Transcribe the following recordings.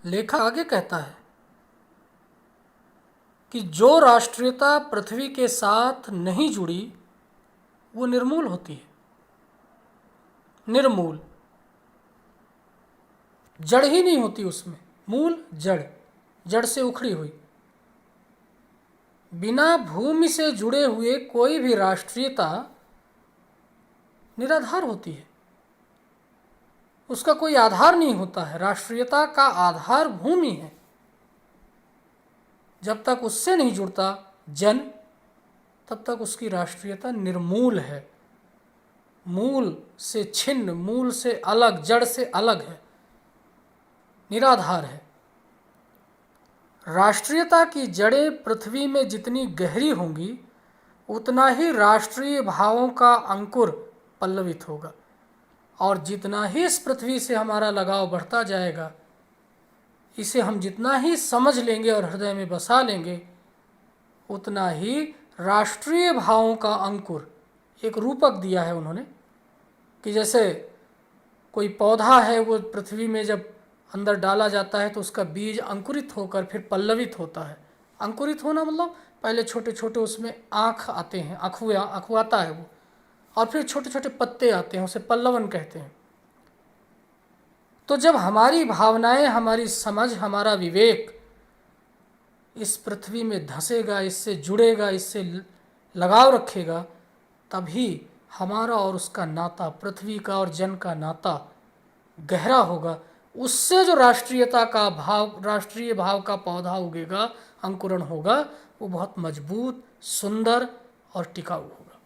लेखक आगे कहता है कि जो राष्ट्रीयता पृथ्वी के साथ नहीं जुड़ी वो निर्मूल होती है। निर्मूल, जड़ ही नहीं होती उसमें। मूल जड़, जड़ से उखड़ी हुई। बिना भूमि से जुड़े हुए कोई भी राष्ट्रीयता निराधार होती है, उसका कोई आधार नहीं होता है। राष्ट्रीयता का आधार भूमि है। जब तक उससे नहीं जुड़ता जन, तब तक उसकी राष्ट्रीयता निर्मूल है, मूल से छिन्न, मूल से अलग, जड़ से अलग है, निराधार है। राष्ट्रीयता की जड़ें पृथ्वी में जितनी गहरी होंगी उतना ही राष्ट्रीय भावों का अंकुर पल्लवित होगा, और जितना ही इस पृथ्वी से हमारा लगाव बढ़ता जाएगा, इसे हम जितना ही समझ लेंगे और हृदय में बसा लेंगे, उतना ही राष्ट्रीय भावों का अंकुर, एक रूपक दिया है उन्होंने कि जैसे कोई पौधा है, वो पृथ्वी में जब अंदर डाला जाता है तो उसका बीज अंकुरित होकर फिर पल्लवित होता है। अंकुरित होना मतलब पहले छोटे छोटे उसमें आँख आते हैं, अखुआता है वो, और फिर छोटे छोटे पत्ते आते हैं, उसे पल्लवन कहते हैं। तो जब हमारी भावनाएं, हमारी समझ, हमारा विवेक इस पृथ्वी में धंसेगा, इससे जुड़ेगा, इससे लगाव रखेगा, तभी हमारा और उसका नाता, पृथ्वी का और जन का नाता गहरा होगा। उससे जो राष्ट्रीयता का भाव, राष्ट्रीय भाव का पौधा उगेगा, अंकुरण होगा, वो बहुत मजबूत, सुंदर और टिकाऊ होगा।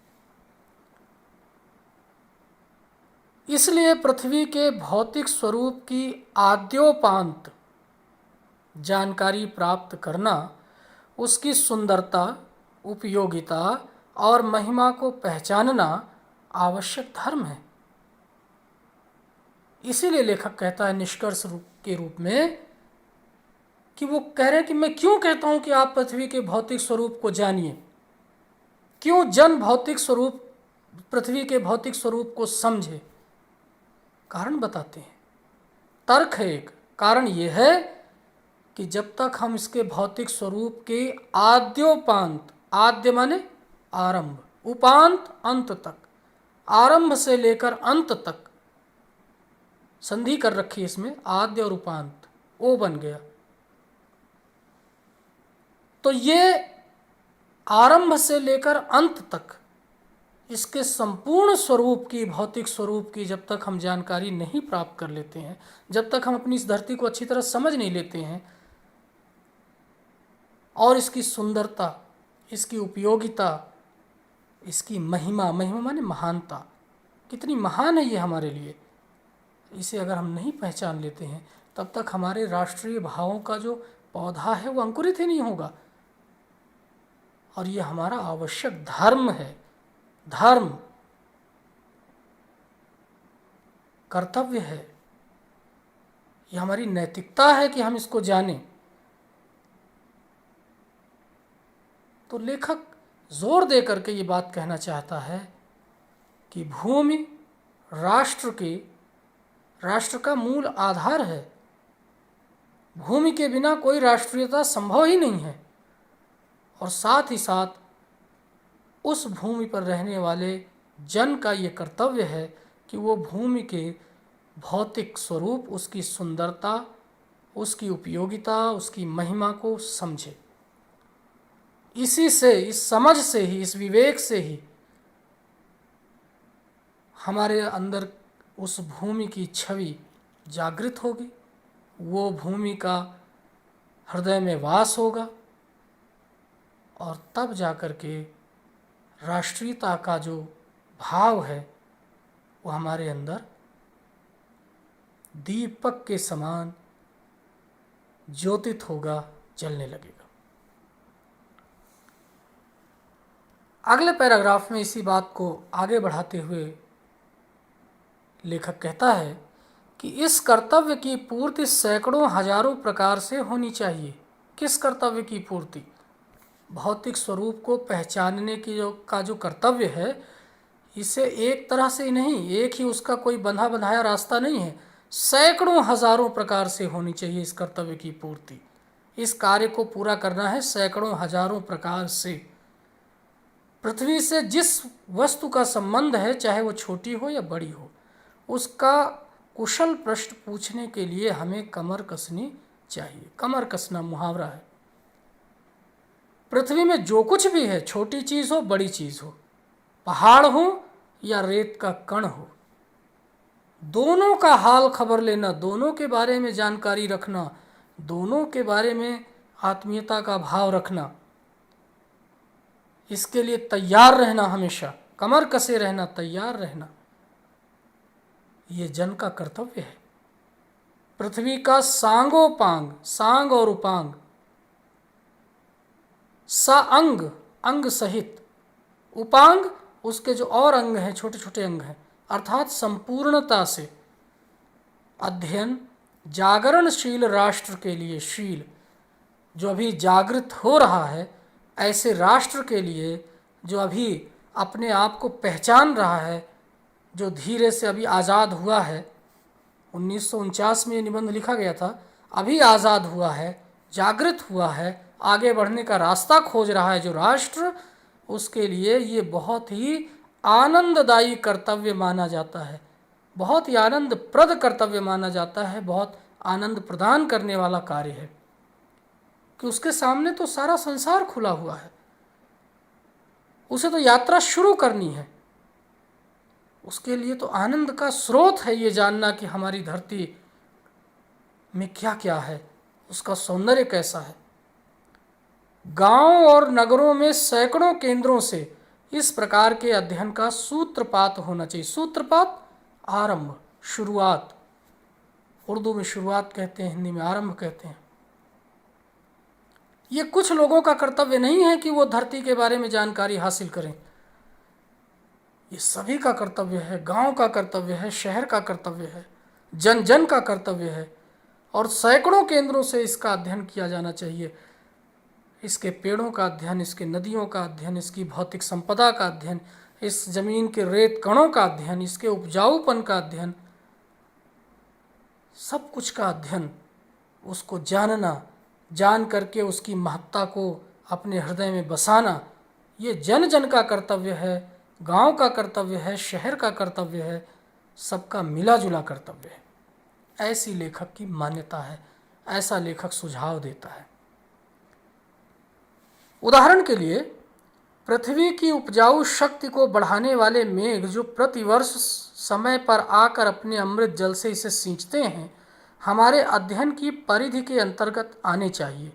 इसलिए पृथ्वी के भौतिक स्वरूप की आद्योपांत जानकारी प्राप्त करना, उसकी सुंदरता, उपयोगिता और महिमा को पहचानना आवश्यक धर्म है। इसीलिए लेखक कहता है निष्कर्ष के रूप में कि वो कह रहे हैं कि मैं क्यों कहता हूं कि आप पृथ्वी के भौतिक स्वरूप को जानिए। क्यों जन भौतिक स्वरूप, पृथ्वी के भौतिक स्वरूप को समझे? कारण बताते हैं, तर्क है एक। कारण ये है कि जब तक हम इसके भौतिक स्वरूप के आद्योपांत, आद्य माने आरंभ, उपांत अंत तक, आरंभ से लेकर अंत तक संधि कर रखी है इसमें, आद्य और उपांत, ओ बन गया। तो ये आरंभ से लेकर अंत तक इसके संपूर्ण स्वरूप की, भौतिक स्वरूप की जब तक हम जानकारी नहीं प्राप्त कर लेते हैं, जब तक हम अपनी इस धरती को अच्छी तरह समझ नहीं लेते हैं और इसकी सुंदरता, इसकी उपयोगिता, इसकी महिमा, महिमा माने महानता, कितनी महान है ये हमारे लिए, इसे अगर हम नहीं पहचान लेते हैं, तब तक हमारे राष्ट्रीय भावों का जो पौधा है वो अंकुरित ही नहीं होगा। और ये हमारा आवश्यक धर्म है। धर्म, कर्तव्य है, ये हमारी नैतिकता है कि हम इसको जानें। तो लेखक जोर दे करके ये बात कहना चाहता है कि भूमि राष्ट्र का मूल आधार है। भूमि के बिना कोई राष्ट्रीयता संभव ही नहीं है। और साथ ही साथ उस भूमि पर रहने वाले जन का ये कर्तव्य है कि वो भूमि के भौतिक स्वरूप, उसकी सुंदरता, उसकी उपयोगिता, उसकी महिमा को समझे। इसी से, इस समझ से ही, इस विवेक से ही हमारे अंदर उस भूमि की छवि जागृत होगी, वो भूमि का हृदय में वास होगा, और तब जाकर के राष्ट्रीयता का जो भाव है वो हमारे अंदर दीपक के समान ज्योतित होगा, जलने लगेगा। अगले पैराग्राफ में इसी बात को आगे बढ़ाते हुए लेखक कहता है कि इस कर्तव्य की पूर्ति सैकड़ों हजारों प्रकार से होनी चाहिए। किस कर्तव्य की पूर्ति? भौतिक स्वरूप को पहचानने की जो कर्तव्य है, इसे एक तरह से ही नहीं, एक ही उसका कोई बंधा बंधाया रास्ता नहीं है। सैकड़ों हजारों प्रकार से होनी चाहिए इस कर्तव्य की पूर्ति। इस कार्य को पूरा करना है सैकड़ों हजारों प्रकार से। पृथ्वी से जिस वस्तु का संबंध है, चाहे वो छोटी हो या बड़ी हो, उसका कुशल प्रश्न पूछने के लिए हमें कमर कसनी चाहिए। कमर कसना मुहावरा है। पृथ्वी में जो कुछ भी है, छोटी चीज़ हो बड़ी चीज़ हो, पहाड़ हो या रेत का कण हो, दोनों का हाल खबर लेना, दोनों के बारे में जानकारी रखना, दोनों के बारे में आत्मीयता का भाव रखना, इसके लिए तैयार रहना, हमेशा कमर कसे रहना, तैयार रहना, ये जन का कर्तव्य है। पृथ्वी का सांगोपांग, सांग और उपांग, अंग, अंग सहित, उपांग उसके जो और अंग हैं, छोटे छोटे अंग हैं, अर्थात संपूर्णता से अध्ययन जागरणशील राष्ट्र के लिए, शील जो अभी जागृत हो रहा है, ऐसे राष्ट्र के लिए जो अभी अपने आप को पहचान रहा है, जो धीरे से अभी आज़ाद हुआ है। 1949 में ये निबंध लिखा गया था। अभी आज़ाद हुआ है, जागृत हुआ है, आगे बढ़ने का रास्ता खोज रहा है जो राष्ट्र, उसके लिए ये बहुत ही आनंददायी कर्तव्य माना जाता है, बहुत ही आनंदप्रद कर्तव्य माना जाता है, बहुत आनंद प्रदान करने वाला कार्य है कि उसके सामने तो सारा संसार खुला हुआ है। उसे तो यात्रा शुरू करनी है। उसके लिए तो आनंद का स्रोत है ये जानना कि हमारी धरती में क्या क्या है, उसका सौंदर्य कैसा है। गांव और नगरों में सैकड़ों केंद्रों से इस प्रकार के अध्ययन का सूत्रपात होना चाहिए। सूत्रपात, आरंभ, शुरुआत। उर्दू में शुरुआत कहते हैं, हिंदी में आरंभ कहते हैं। ये कुछ लोगों का कर्तव्य नहीं है कि वो धरती के बारे में जानकारी हासिल करें। ये सभी का कर्तव्य है। गांव का कर्तव्य है, शहर का कर्तव्य है, जन जन का कर्तव्य है, और सैकड़ों केंद्रों से इसका अध्ययन किया जाना चाहिए। इसके पेड़ों का अध्ययन, इसके नदियों का अध्ययन, इसकी भौतिक संपदा का अध्ययन, इस जमीन के रेत कणों का अध्ययन, इसके उपजाऊपन का अध्ययन, सब कुछ का अध्ययन, उसको जानना, जान करके उसकी महत्ता को अपने हृदय में बसाना, ये जन जन का कर्तव्य है, गांव का कर्तव्य है, शहर का कर्तव्य है, सबका मिला जुला कर्तव्य है। ऐसी लेखक की मान्यता है, ऐसा लेखक सुझाव देता है। उदाहरण के लिए, पृथ्वी की उपजाऊ शक्ति को बढ़ाने वाले मेघ जो प्रतिवर्ष समय पर आकर अपने अमृत जल से इसे सींचते हैं, हमारे अध्ययन की परिधि के अंतर्गत आने चाहिए।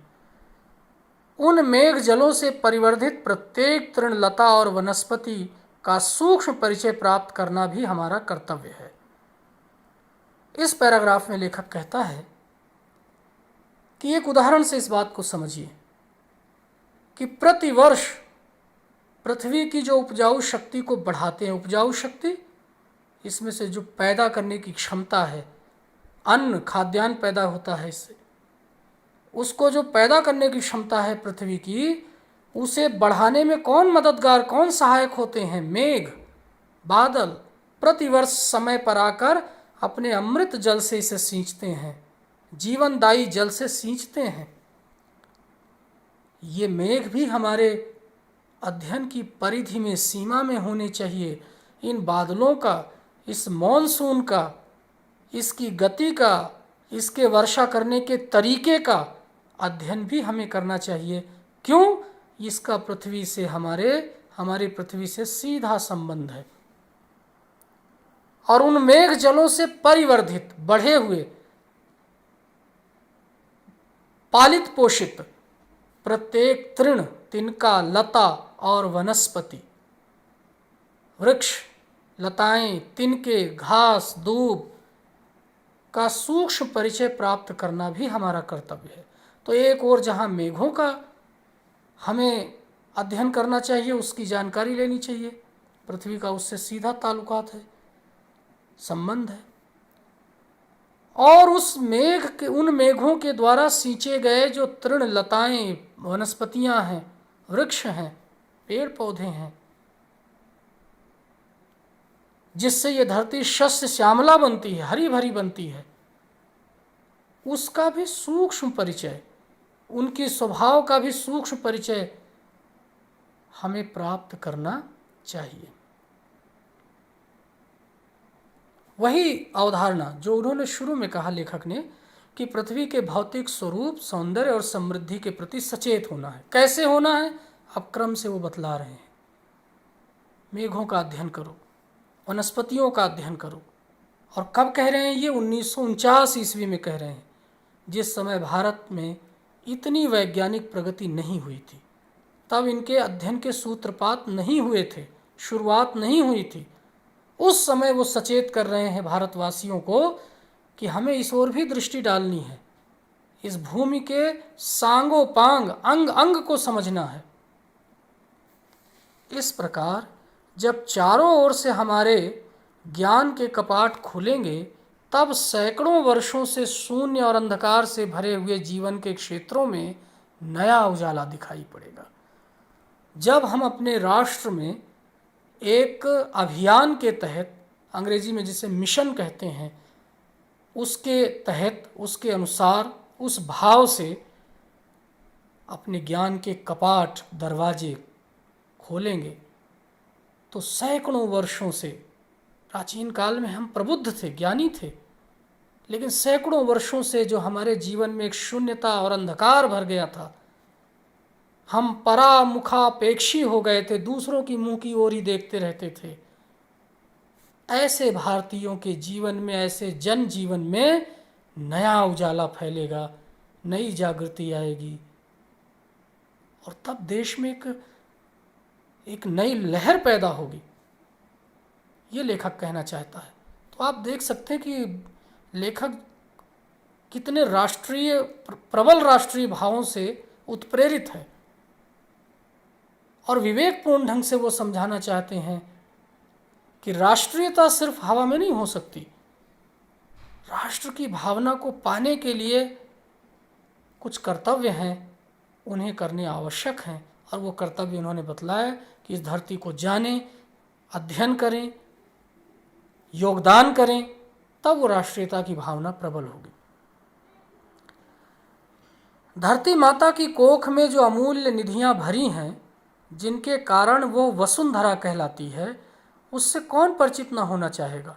उन मेघ जलों से परिवर्धित प्रत्येक तृण, लता और वनस्पति का सूक्ष्म परिचय प्राप्त करना भी हमारा कर्तव्य है। इस पैराग्राफ में लेखक कहता है कि एक उदाहरण से इस बात को समझिए कि प्रतिवर्ष पृथ्वी की जो उपजाऊ शक्ति को बढ़ाते हैं, उपजाऊ शक्ति, इसमें से जो पैदा करने की क्षमता है, अन्न, खाद्यान्न पैदा होता है इससे, उसको जो पैदा करने की क्षमता है पृथ्वी की, उसे बढ़ाने में कौन मददगार, कौन सहायक होते हैं? मेघ, बादल प्रतिवर्ष समय पर आकर अपने अमृत जल से इसे सींचते हैं, जीवनदायी जल से सींचते हैं। ये मेघ भी हमारे अध्ययन की परिधि में, सीमा में होने चाहिए। इन बादलों का, इस मॉनसून का, इसकी गति का, इसके वर्षा करने के तरीके का अध्ययन भी हमें करना चाहिए। क्यों? इसका पृथ्वी से, हमारी पृथ्वी से सीधा संबंध है। और उन मेघ जलों से परिवर्धित, बढ़े हुए, पालित पोषित प्रत्येक तृण, तिनका, लता और वनस्पति, वृक्ष, लताएं, तिनके, घास, दूब का सूक्ष्म परिचय प्राप्त करना भी हमारा कर्तव्य है। तो एक ओर जहाँ मेघों का हमें अध्ययन करना चाहिए, उसकी जानकारी लेनी चाहिए, पृथ्वी का उससे सीधा ताल्लुकात है, संबंध है, और उस मेघ के, उन मेघों के द्वारा सींचे गए जो तृण, लताएं, वनस्पतियां हैं, वृक्ष हैं, पेड़ पौधे हैं, जिससे ये धरती शस्य श्यामला बनती है, हरी भरी बनती है, उसका भी सूक्ष्म परिचय, उनके स्वभाव का भी सूक्ष्म परिचय हमें प्राप्त करना चाहिए। वही अवधारणा जो उन्होंने शुरू में कहा लेखक ने कि पृथ्वी के भौतिक स्वरूप, सौंदर्य और समृद्धि के प्रति सचेत होना है। कैसे होना है, अब क्रम से वो बतला रहे हैं। मेघों का अध्ययन करो, वनस्पतियों का अध्ययन करो। और कब कह रहे हैं ये? 1949 ईस्वी में कह रहे हैं, जिस समय भारत में इतनी वैज्ञानिक प्रगति नहीं हुई थी। तब इनके अध्ययन के सूत्रपात नहीं हुए थे, शुरुआत नहीं हुई थी। उस समय वो सचेत कर रहे हैं भारतवासियों को कि हमें इस ओर भी दृष्टि डालनी है, इस भूमि के सांगो पांग, अंग अंग को समझना है। इस प्रकार जब चारों ओर से हमारे ज्ञान के कपाट खुलेंगे, तब सैकड़ों वर्षों से शून्य और अंधकार से भरे हुए जीवन के क्षेत्रों में नया उजाला दिखाई पड़ेगा। जब हम अपने राष्ट्र में एक अभियान के तहत, अंग्रेजी में जिसे मिशन कहते हैं, उसके तहत, उसके अनुसार, उस भाव से अपने ज्ञान के कपाट, दरवाजे खोलेंगे, तो सैकड़ों वर्षों से, प्राचीन काल में हम प्रबुद्ध थे, ज्ञानी थे, लेकिन सैकड़ों वर्षों से जो हमारे जीवन में एक शून्यता और अंधकार भर गया था, हम परामुखापेक्षी हो गए थे, दूसरों की मुंह की ओर ही देखते रहते थे। ऐसे भारतीयों के जीवन में, ऐसे जन जीवन में नया उजाला फैलेगा, नई जागृति आएगी, और तब देश में एक नई लहर पैदा होगी। ये लेखक कहना चाहता है। तो आप देख सकते हैं कि लेखक कितने राष्ट्रीय, प्रबल राष्ट्रीय भावों से उत्प्रेरित है, और विवेकपूर्ण ढंग से वो समझाना चाहते हैं कि राष्ट्रीयता सिर्फ हवा में नहीं हो सकती। राष्ट्र की भावना को पाने के लिए कुछ कर्तव्य हैं, उन्हें करने आवश्यक हैं, और वो कर्तव्य उन्होंने बतलाया कि इस धरती को जानें, अध्ययन करें, योगदान करें, तब वो राष्ट्रीयता की भावना प्रबल होगी। धरती माता की कोख में जो अमूल्य निधियां भरी हैं, जिनके कारण वो वसुंधरा कहलाती है, उससे कौन परिचित न होना चाहेगा?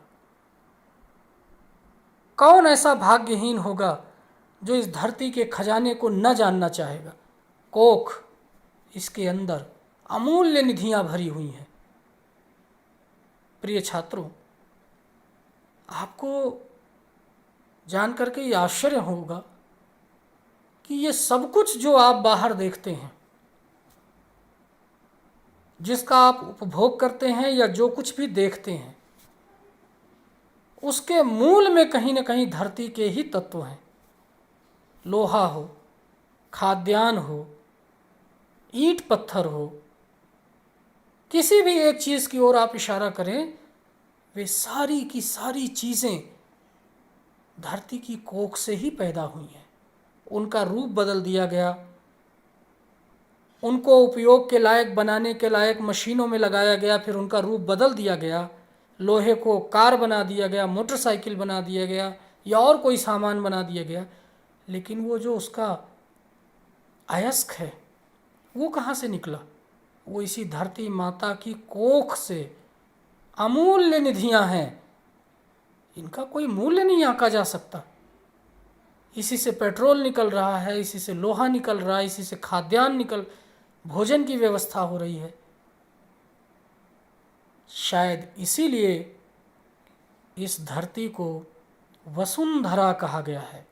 कौन ऐसा भाग्यहीन होगा जो इस धरती के खजाने को न जानना चाहेगा? कोख, इसके अंदर अमूल्य निधियां भरी हुई हैं। प्रिय छात्रों, आपको जान करके ये आश्चर्य होगा कि ये सब कुछ जो आप बाहर देखते हैं, जिसका आप उपभोग करते हैं या जो कुछ भी देखते हैं, उसके मूल में कहीं न कहीं धरती के ही तत्व हैं। लोहा हो, खाद्यान्न हो, ईंट पत्थर हो, किसी भी एक चीज़ की ओर आप इशारा करें, वे सारी की सारी चीज़ें धरती की कोख से ही पैदा हुई हैं। उनका रूप बदल दिया गया, उनको उपयोग के लायक बनाने के लायक मशीनों में लगाया गया, फिर उनका रूप बदल दिया गया, लोहे को कार बना दिया गया, मोटरसाइकिल बना दिया गया, या और कोई सामान बना दिया गया। लेकिन वो जो उसका अयस्क है, वो कहाँ से निकला? वो इसी धरती माता की कोख से अमूल्य निधियां हैं, इनका कोई मूल्य नहीं आंका जा सकता। इसी से पेट्रोल निकल रहा है, इसी से लोहा निकल रहा है, इसी से खाद्यान्न भोजन की व्यवस्था हो रही है। शायद इसीलिए इस धरती को वसुंधरा कहा गया है।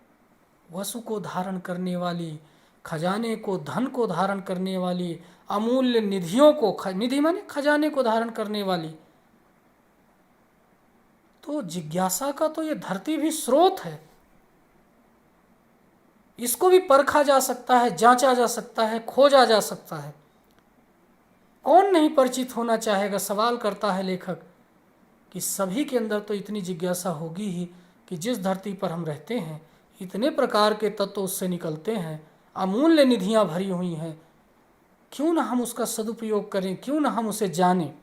वसु को धारण करने वाली, खजाने को, धन को धारण करने वाली, अमूल्य निधियों को, निधि माने खजाने को धारण करने वाली। तो जिज्ञासा का तो ये धरती भी स्रोत है। इसको भी परखा जा सकता है, जांचा जा सकता है, खोजा जा सकता है। कौन नहीं परिचित होना चाहेगा? सवाल करता है लेखक कि सभी के अंदर तो इतनी जिज्ञासा होगी ही कि जिस धरती पर हम रहते हैं, इतने प्रकार के तत्व उससे निकलते हैं, अमूल्य निधियां भरी हुई हैं, क्यों ना हम उसका सदुपयोग करें, क्यों ना हम उसे जानें।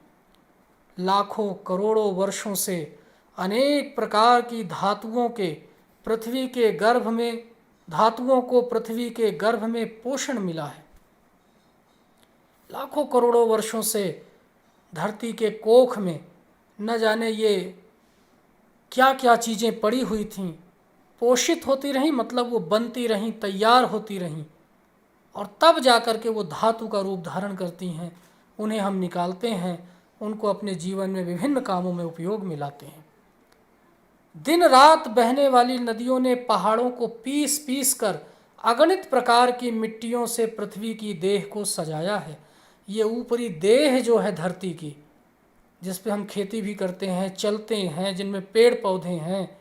लाखों करोड़ों वर्षों से अनेक प्रकार की धातुओं के पृथ्वी के गर्भ में, धातुओं को पृथ्वी के गर्भ में पोषण मिला है। लाखों करोड़ों वर्षों से धरती के कोख में न जाने ये क्या क्या चीज़ें पड़ी हुई थीं, पोषित होती रहीं, मतलब वो बनती रहीं, तैयार होती रहीं, और तब जाकर के वो धातु का रूप धारण करती हैं। उन्हें हम निकालते हैं, उनको अपने जीवन में विभिन्न कामों में उपयोग में लाते हैं। दिन रात बहने वाली नदियों ने पहाड़ों को पीस पीस कर अगणित प्रकार की मिट्टियों से पृथ्वी की देह को सजाया है। ये ऊपरी देह जो है धरती की, जिस पे हम खेती भी करते हैं, चलते हैं, जिनमें पेड़ पौधे हैं,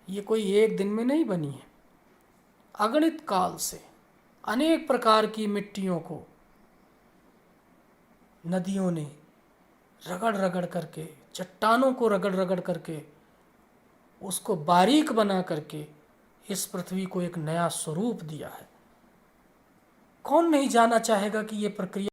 ये कोई एक दिन में नहीं बनी है। अगणित काल से अनेक प्रकार की मिट्टियों को नदियों ने रगड़ रगड़ करके, चट्टानों को रगड़ रगड़ करके, उसको बारीक बना करके इस पृथ्वी को एक नया स्वरूप दिया है। कौन नहीं जानना चाहेगा कि ये प्रक्रिया